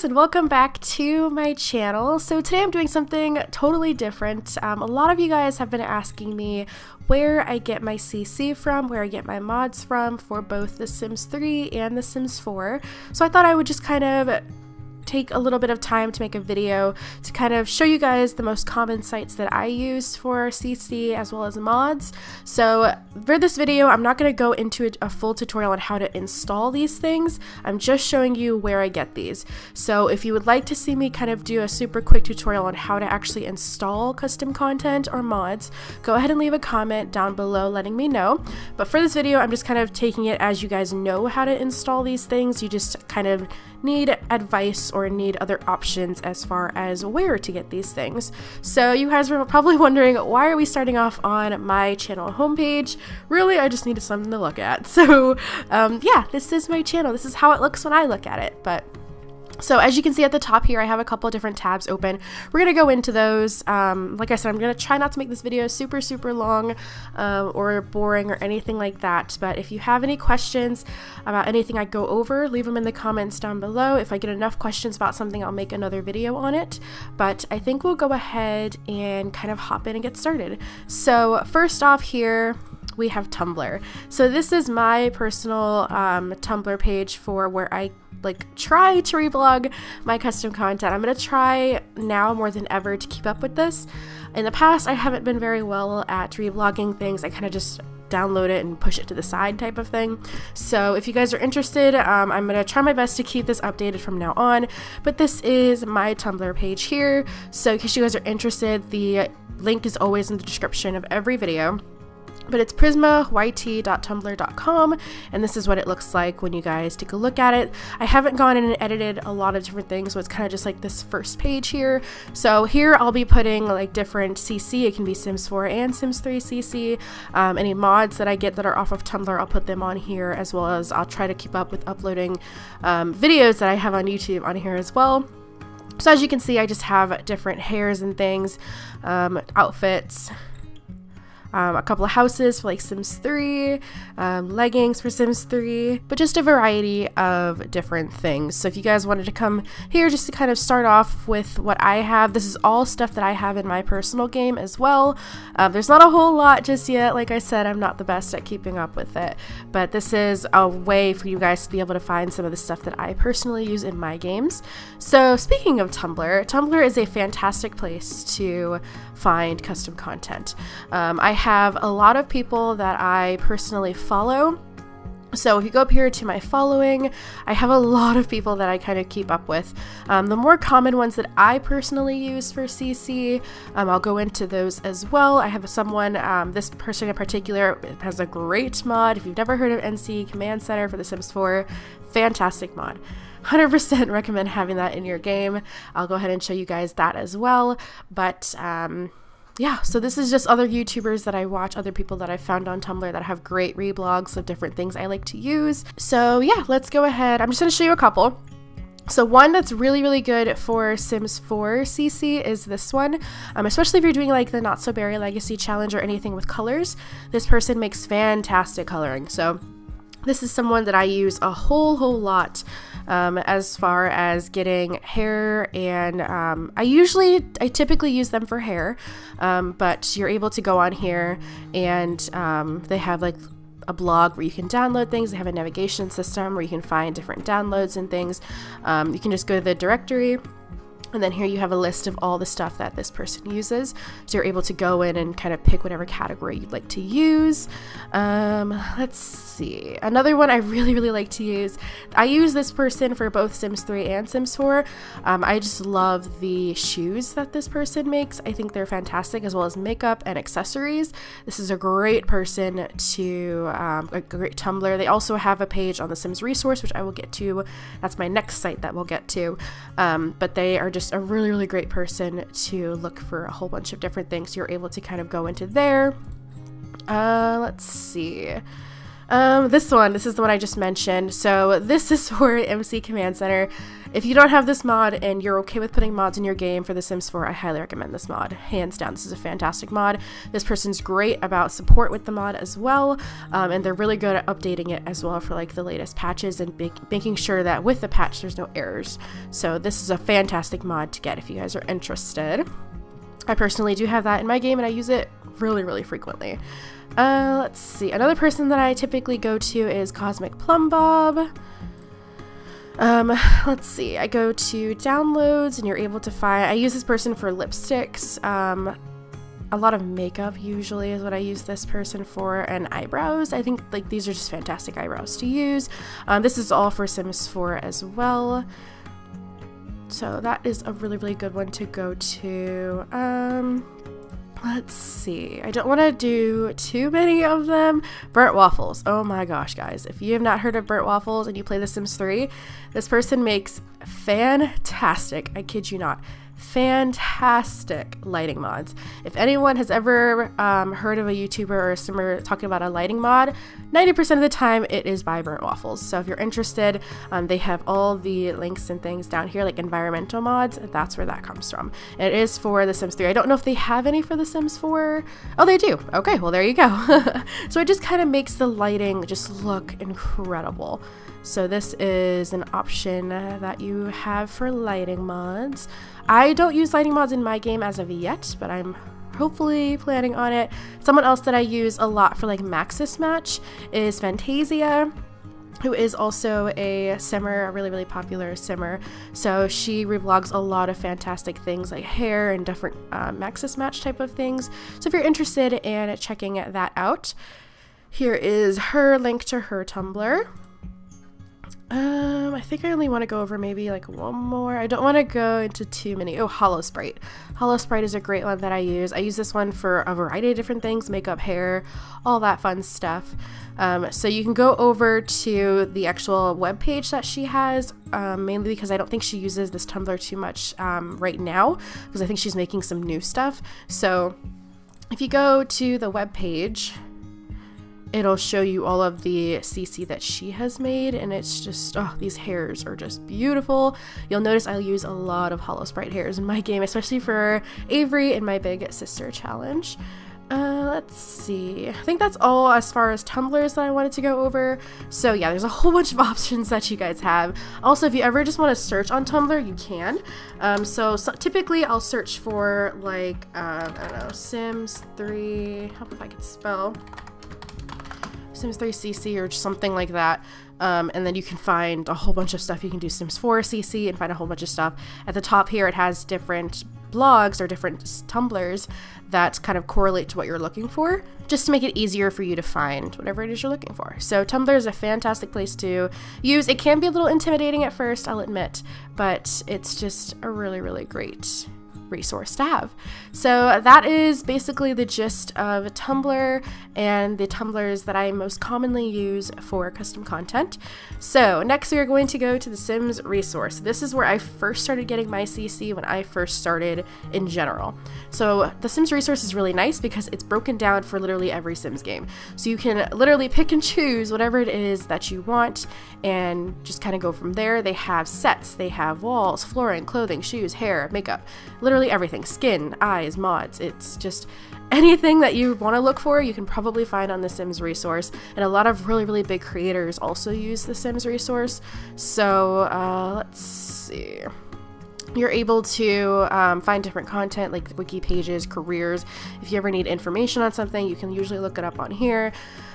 guys, and welcome back to my channel. So today I'm doing something totally different. A lot of you guys have been asking me where I get my CC from, where I get my mods from for both The Sims 3 and The Sims 4. So I thought I would just kind of take a little bit of time to make a video to kind of show you guys the most common sites that I use for CC as well as mods. So for this video, I'm not going to go into a full tutorial on how to install these things. I'm just showing you where I get these. So if you would like to see me kind of do a super quick tutorial on how to actually install custom content or mods, go ahead and leave a comment down below letting me know. But for this video, I'm just kind of taking it as you guys know how to install these things. You just kind of need advice or need other options as far as where to get these things. So you guys were probably wondering, why are we starting off on my channel homepage? Really, I just needed something to look at. So yeah, this is my channel. This is how it looks when I look at it. So as you can see at the top here, I have a couple of different tabs open. We're going to go into those. Like I said, I'm going to try not to make this video super long or boring or anything like that. But if you have any questions about anything I go over, leave them in the comments down below. If I get enough questions about something, I'll make another video on it. But I think we'll go ahead and kind of hop in and get started. So first off here, we have Tumblr. So this is my personal Tumblr page for where I try to reblog my custom content. I'm gonna try now more than ever to keep up with this. In the past, I haven't been very well at reblogging things. I kind of just download it and push it to the side type of thing. So if you guys are interested, I'm gonna try my best to keep this updated from now on. But this is my Tumblr page here. So in case you guys are interested, the link is always in the description of every video. But it's prismayt.tumblr.com, and this is what it looks like when you guys take a look at it. I haven't gone in and edited a lot of different things, so it's kind of just like this first page here. So here I'll be putting like different CC. It can be Sims 4 and Sims 3 CC. Any mods that I get that are off of Tumblr, I'll put them on here, as well as I'll try to keep up with uploading videos that I have on YouTube on here as well. So as you can see, I just have different hairs and things, outfits, a couple of houses for like Sims 3, leggings for Sims 3, but just a variety of different things. So if you guys wanted to come here just to kind of start off with what I have, this is all stuff that I have in my personal game as well. There's not a whole lot just yet. Like I said, I'm not the best at keeping up with it, but this is a way for you guys to be able to find some of the stuff that I personally use in my games. So speaking of Tumblr, Tumblr is a fantastic place to find custom content. I have a lot of people that I personally follow. So if you go up here to my following, I have a lot of people that I kind of keep up with. The more common ones that I personally use for CC, I'll go into those as well. I have someone, this person in particular has a great mod. If you've never heard of NC Command Center for The Sims 4, fantastic mod. 100% recommend having that in your game. I'll go ahead and show you guys that as well. But yeah, so this is just other YouTubers that I watch, other people that I found on Tumblr that have great reblogs of different things I like to use. So yeah, let's go ahead. I'm just going to show you a couple. So one that's really good for Sims 4 CC is this one, especially if you're doing like the Not So Berry Legacy Challenge or anything with colors. This person makes fantastic coloring. So this is someone that I use a whole lot as far as getting hair, and I typically use them for hair, but you're able to go on here and they have like a blog where you can download things. They have a navigation system where you can find different downloads and things. You can just go to the directory, and then here you have a list of all the stuff that this person uses. So you're able to go in and kind of pick whatever category you'd like to use. Let's see. Another one I really like to use. I use this person for both Sims 3 and Sims 4. I just love the shoes that this person makes. I think they're fantastic, as well as makeup and accessories. This is a great person to, a great Tumblr. They also have a page on the Sims resource, which I will get to. That's my next site that we'll get to. But they are just a really great person to look for a whole bunch of different things. You're able to kind of go into there. Let's see. This is the one I just mentioned. So this is for MC Command Center. If you don't have this mod and you're okay with putting mods in your game for The Sims 4, I highly recommend this mod. Hands down, this is a fantastic mod. This person's great about support with the mod as well, and they're really good at updating it as well for like the latest patches and making sure that with the patch there's no errors. So this is a fantastic mod to get if you guys are interested. I personally do have that in my game and I use it really frequently. Let's see. Another person that I typically go to is Cosmic Plum Bob. Let's see. I go to downloads and you're able to find, I use this person for lipsticks. A lot of makeup usually is what I use this person for, and eyebrows. I think like these are just fantastic eyebrows to use. This is all for Sims 4 as well. So that is a really good one to go to. Let's see. I don't want to do too many of them. Burnt waffles. Oh my gosh, guys. If you have not heard of burnt waffles and you play The Sims 3, this person makes fantastic, I kid you not, fantastic lighting mods. If anyone has ever heard of a YouTuber or a Simmer talking about a lighting mod, 90% of the time it is by Burnt Waffles. So if you're interested, they have all the links and things down here, like environmental mods. That's where that comes from. And it is for The Sims 3. I don't know if they have any for The Sims 4. Oh, they do. Okay, well there you go. So it just kind of makes the lighting just look incredible. So this is an option that you have for lighting mods. I don't use lighting mods in my game as of yet, but I'm hopefully planning on it. Someone else that I use a lot for like Maxis Match is Fantasia, who is also a simmer, a really popular simmer. So she reblogs a lot of fantastic things like hair and different Maxis Match type of things. So if you're interested in checking that out, here is her link to her Tumblr. I think I only want to go over maybe like one more. I don't want to go into too many. Oh, Hollow Sprite. Hollow Sprite is a great one that I use. I use this one for a variety of different things, makeup, hair, all that fun stuff. So you can go over to the actual web page that she has, mainly because I don't think she uses this Tumblr too much right now, because I think she's making some new stuff. So if you go to the web page, it'll show you all of the CC that she has made, and it's just, oh, these hairs are just beautiful. You'll notice I use a lot of Hollow Sprite hairs in my game, especially for Avery in my Big Sister challenge. Let's see. I think that's all as far as Tumblrs that I wanted to go over. So yeah, there's a whole bunch of options that you guys have. Also, if you ever just want to search on Tumblr, you can. So typically I'll search for like, I don't know, Sims 3, help if I could spell. Sims 3 CC or something like that, and then you can find a whole bunch of stuff. You can do Sims 4 CC and find a whole bunch of stuff. At the top here it has different blogs or different Tumblrs that kind of correlate to what you're looking for, just to make it easier for you to find whatever it is you're looking for. So Tumblr is a fantastic place to use. It can be a little intimidating at first, I'll admit, but it's just a really great resource to have. So that is basically the gist of Tumblr and the Tumblrs that I most commonly use for custom content. So next we are going to go to the Sims resource. This is where I first started getting my CC when I first started in general. So the Sims resource is really nice because it's broken down for literally every Sims game. So you can literally pick and choose whatever it is that you want and just kind of go from there. They have sets, they have walls, flooring, clothing, shoes, hair, makeup, literally everything, skin, eyes, mods. It's just anything that you want to look for, you can probably find on the Sims resource. And a lot of really big creators also use the Sims resource. So let's see. You're able to find different content like wiki pages, careers. If you ever need information on something, you can usually look it up on here.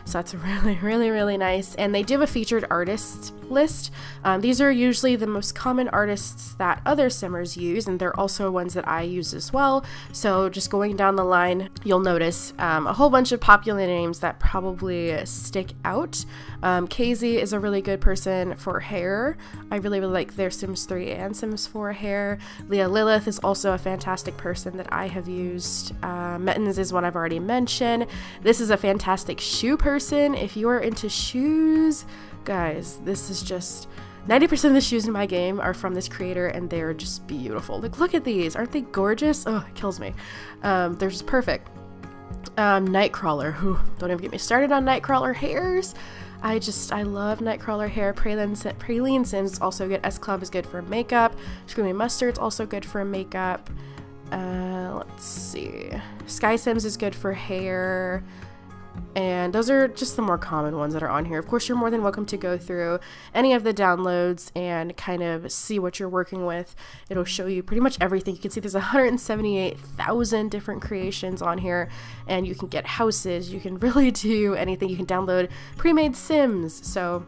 So that's really nice. And they do have a featured artists list. These are usually the most common artists that other Simmers use, and they're also ones that I use as well. So just going down the line, you'll notice a whole bunch of popular names that probably stick out. KZ is a really good person for hair. I really like their Sims 3 and Sims 4 hair. Leah Lilith is also a fantastic person that I have used. Mettens is one I've already mentioned. This is a fantastic shoe person. If you are into shoes, guys, this is just 90% of the shoes in my game are from this creator, and they're just beautiful. Like, look at these, aren't they gorgeous? Oh, it kills me. They're just perfect. Nightcrawler, don't even get me started on Nightcrawler hairs. I love Nightcrawler hair. Praline Sims is also good. S Club is good for makeup. Screaming Mustard's also good for makeup. Let's see. Sky Sims is good for hair. And those are just the more common ones that are on here. Of course, you're more than welcome to go through any of the downloads and kind of see what you're working with. It'll show you pretty much everything. You can see there's 178,000 different creations on here, and you can get houses. You can really do anything. You can download pre-made Sims. So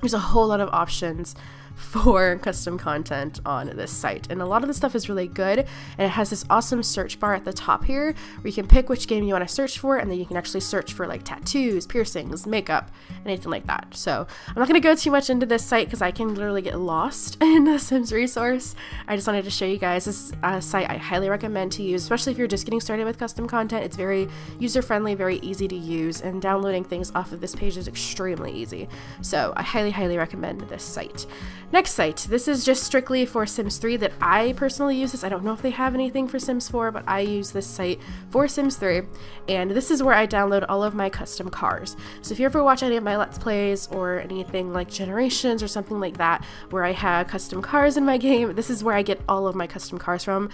there's a whole lot of options for custom content on this site, and a lot of the stuff is really good, and it has this awesome search bar at the top here where you can pick which game you want to search for, and then you can actually search for like tattoos, piercings, makeup, anything like that. So I'm not going to go too much into this site because I can literally get lost in the Sims resource. I just wanted to show you guys this site I highly recommend to use, especially if you're just getting started with custom content. It's very user-friendly, very easy to use, and downloading things off of this page is extremely easy. So I highly recommend this site. Next site, this is just strictly for Sims 3 that I personally use this. I don't know if they have anything for Sims 4, but I use this site for Sims 3, and this is where I download all of my custom cars. So if you ever watch any of my Let's Plays or anything like Generations or something like that, where I have custom cars in my game, this is where I get all of my custom cars from.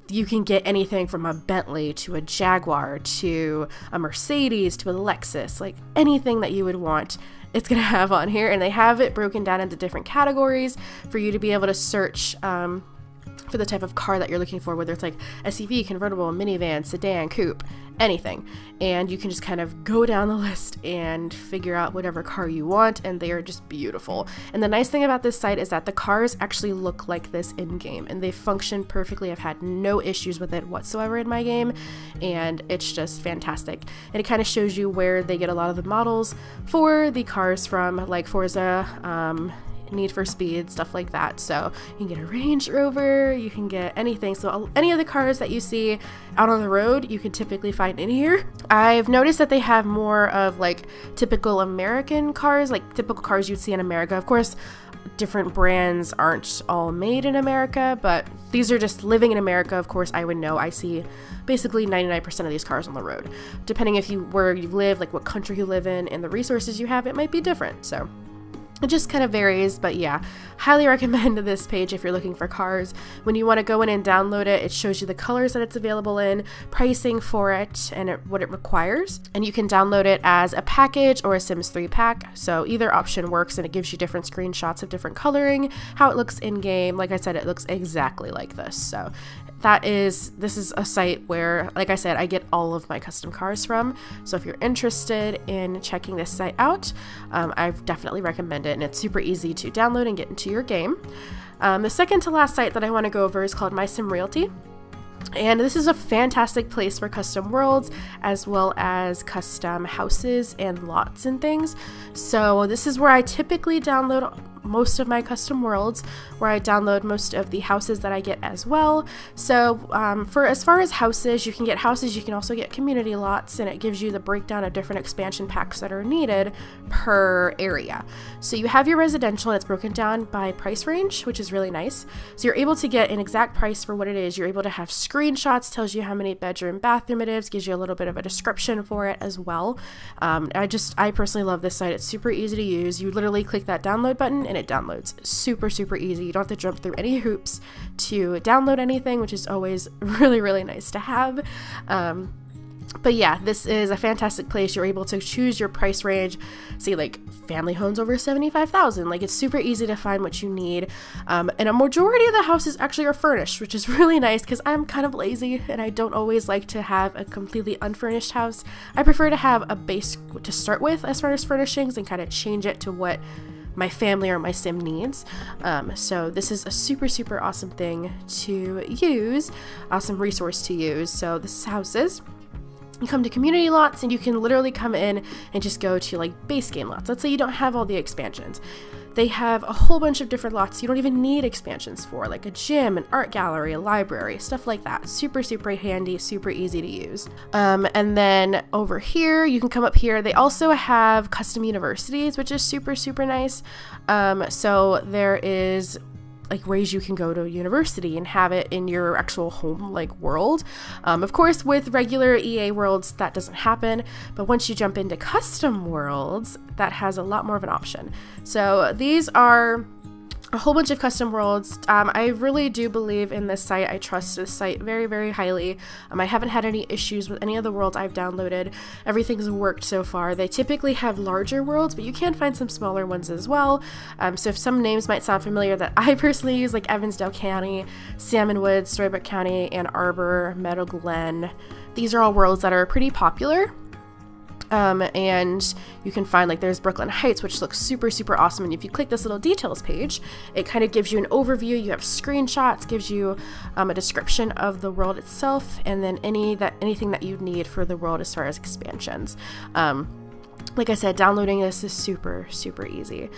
You can get anything from a Bentley to a Jaguar to a Mercedes to a Lexus, like anything that you would want, it's gonna have on here, and they have it broken down into different categories for you to be able to search for the type of car that you're looking for, whether it's like SUV, convertible, minivan, sedan, coupe, anything. And you can just kind of go down the list and figure out whatever car you want, and they are just beautiful. And the nice thing about this site is that the cars actually look like this in game, and they function perfectly. I've had no issues with it whatsoever in my game, and it's just fantastic. And it kind of shows you where they get a lot of the models for the cars from, like Forza, Need for Speed, stuff like that. So you can get a Range Rover, you can get anything. So any of the cars that you see out on the road, you can typically find in here. I've noticed that they have more of like typical American cars, like typical cars you'd see in America. Of course, different brands aren't all made in America, but these are just living in America. Of course, I would know. I see basically 99% of these cars on the road. Depending where you live, like what country you live in, and the resources you have, it might be different. So it just kind of varies, but yeah, highly recommend this page if you're looking for cars. When you want to go in and download it, it shows you the colors that it's available in, pricing for it, and what it requires. And you can download it as a package or a Sims 3 pack. So either option works, and it gives you different screenshots of different coloring, how it looks in game. Like I said, it looks exactly like this. So this is a site where, like I said, I get all of my custom cars from. So if you're interested in checking this site out, I definitely recommend it, and it's super easy to download and get into your game. The second to last site that I want to go over is called MySim Realty. And this is a fantastic place for custom worlds as well as custom houses and lots and things. So this is where I typically download most of my custom worlds, where I download most of the houses that I get as well. So for as far as houses, you can get houses, you can also get community lots, and it gives you the breakdown of different expansion packs that are needed per area. So you have your residential, and it's broken down by price range, which is really nice. So you're able to get an exact price for what it is. You're able to have screenshots, tells you how many bedroom, bathroom it is, gives you a little bit of a description for it as well. I personally love this site. It's super easy to use. You literally click that download button and it downloads. Super easy. You don't have to jump through any hoops to download anything, which is always really nice to have. But yeah, this is a fantastic place. You're able to choose your price range. See, like family homes over 75,000. Like, it's super easy to find what you need. And a majority of the houses actually are furnished, which is really nice because I'm kind of lazy and I don't always like to have a completely unfurnished house. I prefer to have a base to start with as far as furnishings and kind of change it to what my family or my sim needs. So this is a super awesome thing to use, awesome resource to use. So this is houses. You come to community lots, and you can literally come in and just go to like base game lots. Let's say you don't have all the expansions. They have a whole bunch of different lots you don't even need expansions for, like a gym, an art gallery, a library, stuff like that. Super handy, super easy to use. And then over here, you can come up here. They also have custom universities, which is super nice. So there is like ways you can go to university and have it in your actual home like world. Of course, with regular EA worlds, that doesn't happen, but once you jump into custom worlds, that has a lot more of an option. So these are a whole bunch of custom worlds. I really do believe in this site. I trust this site very, very highly. I haven't had any issues with any of the worlds I've downloaded. Everything's worked so far. They typically have larger worlds, but you can find some smaller ones as well. So if some names might sound familiar that I personally use, like Evansdale County, Salmonwood, Storybook County, Ann Arbor, Meadow Glen, these are all worlds that are pretty popular. And you can find, like, there's Brooklyn Heights, which looks super, super awesome. And if you click this little details page, it kind of gives you an overview. You have screenshots, gives you a description of the world itself, and then anything that you need for the world as far as expansions. Like I said, downloading this is super, super easy.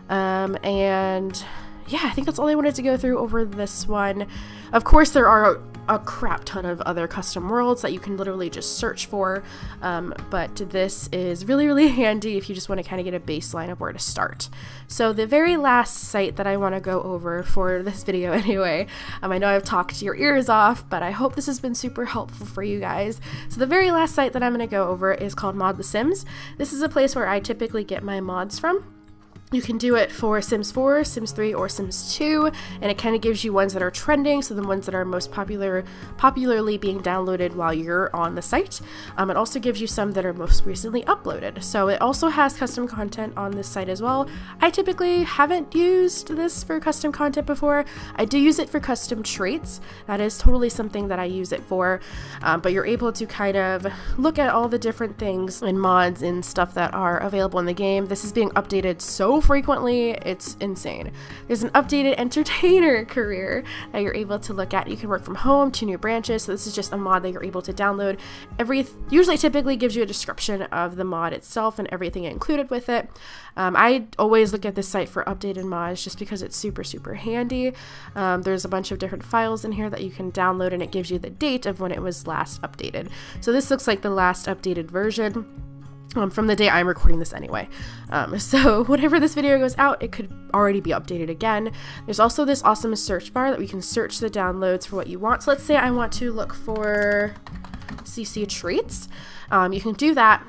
And yeah, I think that's all I wanted to go through over this one. Of course, there are a crap ton of other custom worlds that you can literally just search for, but this is really, really handy if you just want to kind of get a baseline of where to start. So the very last site that I want to go over for this video anyway, I know I've talked your ears off, but I hope this has been super helpful for you guys. So the very last site that I'm going to go over is called Mod The Sims. This is a place where I typically get my mods from. You can do it for Sims 4, Sims 3, or Sims 2, and it kind of gives you ones that are trending, so the ones that are most popularly being downloaded while you're on the site. It also gives you some that are most recently uploaded. So it also has custom content on this site as well. I typically haven't used this for custom content before. I do use it for custom traits. That is totally something that I use it for, but you're able to kind of look at all the different things and mods and stuff that are available in the game. This is being updated so frequently, it's insane. There's an updated entertainer career that you're able to look at. You can work from home, 2 new branches, so this is just a mod that you're able to download. Usually typically gives you a description of the mod itself and everything included with it. I always look at this site for updated mods just because it's super, super handy. There's a bunch of different files in here that you can download, and it gives you the date of when it was last updated. So this looks like the last updated version. From the day I'm recording this anyway. So whenever this video goes out, it could already be updated again. There's also this awesome search bar that we can search the downloads for what you want. So let's say I want to look for CC traits. You can do that,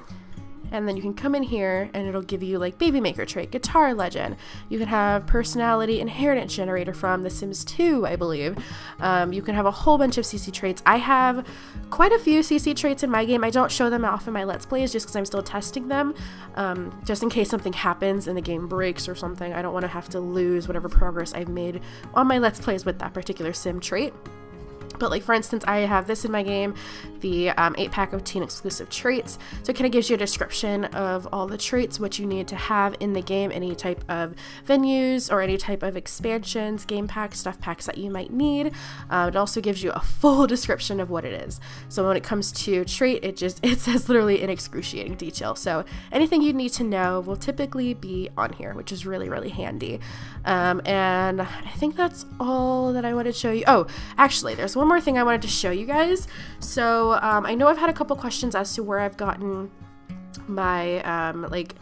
and then you can come in here and it'll give you like baby maker trait, guitar legend. You can have personality inheritance generator from The Sims 2, I believe. You can have a whole bunch of CC traits. I have quite a few CC traits in my game. I don't show them off in my Let's Plays just because I'm still testing them. Just in case something happens and the game breaks or something, I don't want to have to lose whatever progress I've made on my Let's Plays with that particular sim trait. But like for instance, I have this in my game, the 8-pack of teen exclusive traits. So it kind of gives you a description of all the traits, what you need to have in the game, any type of venues or any type of expansions, game packs, stuff packs that you might need. It also gives you a full description of what it is. So when it comes to trait, it says literally in excruciating detail. So anything you need to know will typically be on here, which is really, really handy. And I think that's all that I wanted to show you. Oh, actually, there's one more thing I wanted to show you guys. So I know I've had a couple questions as to where I've gotten my like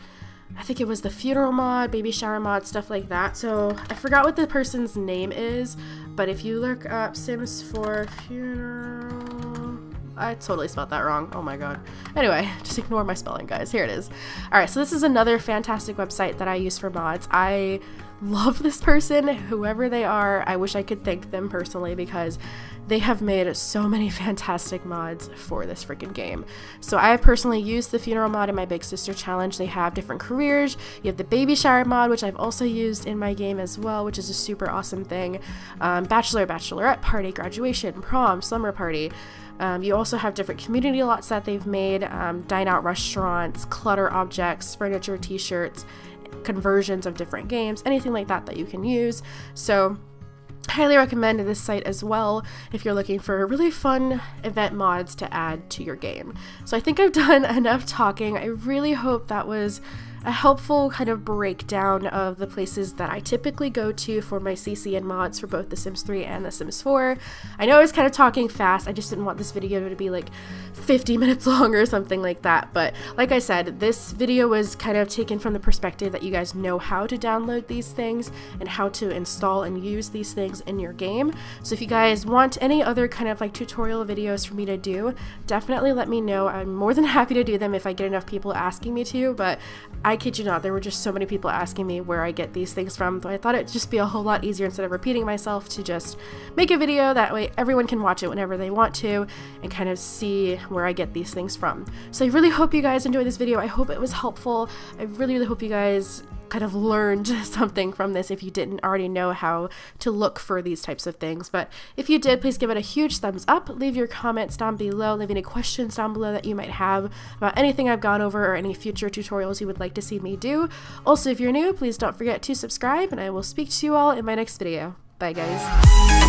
I think it was the funeral mod, baby shower mod, stuff like that. So I forgot what the person's name is, but if you look up Sims 4 funeral, I totally spelled that wrong. Oh my god. Anyway, just ignore my spelling, guys. Here it is. Alright, so this is another fantastic website that I use for mods. I love this person, whoever they are. I wish I could thank them personally because they have made so many fantastic mods for this freaking game. So I have personally used the funeral mod in my Big Sister challenge. They have different careers. You have the baby shower mod, which I've also used in my game as well, which is a super awesome thing. Bachelor, bachelorette party, graduation, prom, slumber party. You also have different community lots that they've made, dine out restaurants, clutter objects, furniture, t-shirts, conversions of different games, anything like that that you can use. So highly recommend this site as well if you're looking for really fun event mods to add to your game. So I think I've done enough talking. I really hope that was a helpful kind of breakdown of the places that I typically go to for my CC and mods for both The Sims 3 and The Sims 4. I know I was kind of talking fast, I just didn't want this video to be like 50 minutes long or something like that, but like I said, this video was kind of taken from the perspective that you guys know how to download these things and how to install and use these things in your game. So if you guys want any other kind of like tutorial videos for me to do, definitely let me know. I'm more than happy to do them if I get enough people asking me to, but I kid you not, there were just so many people asking me where I get these things from, so I thought it'd just be a whole lot easier instead of repeating myself to just make a video. That way everyone can watch it whenever they want to and kind of see where I get these things from. So I really hope you guys enjoyed this video. I hope it was helpful. I really hope you guys kind of learned something from this if you didn't already know how to look for these types of things. But if you did, please give it a huge thumbs up. Leave your comments down below. Leave any questions down below that you might have about anything I've gone over or any future tutorials you would like to see me do. Also, if you're new, please don't forget to subscribe, and I will speak to you all in my next video. Bye, guys.